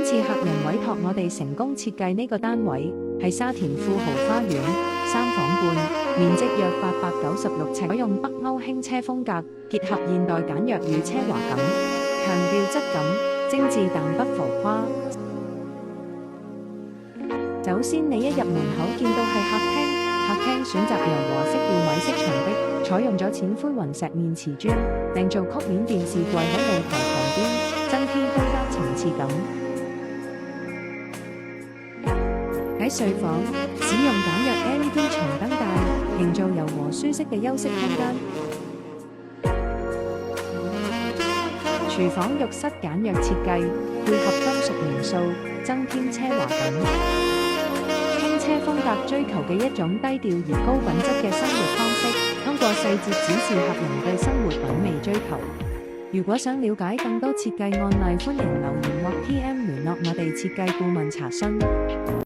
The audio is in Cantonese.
次客人委託我哋成功設計呢個單位，係沙田富豪花園，3房半，面積約896尺，採用北歐輕車風格，結合現代簡約與奢華感，強調質感、精緻但不浮誇。首先你一入門口見到係客廳，客廳選擇柔和色調米色牆壁，採用咗淺灰雲石面瓷磚，訂造曲面電視櫃喺露台旁邊，增添空間層次感。喺睡房，使用簡約 LED 長燈帶，營造柔和舒適嘅休息空間。廚房浴室簡約設計，配合金屬元素，增添奢華感。輕車風格追求嘅一種低調而高品質嘅生活方式，通過細節展示客人對生活品味追求。如果想了解更多設計案例，歡迎留言或 PM 聯絡我哋設計顧問查詢。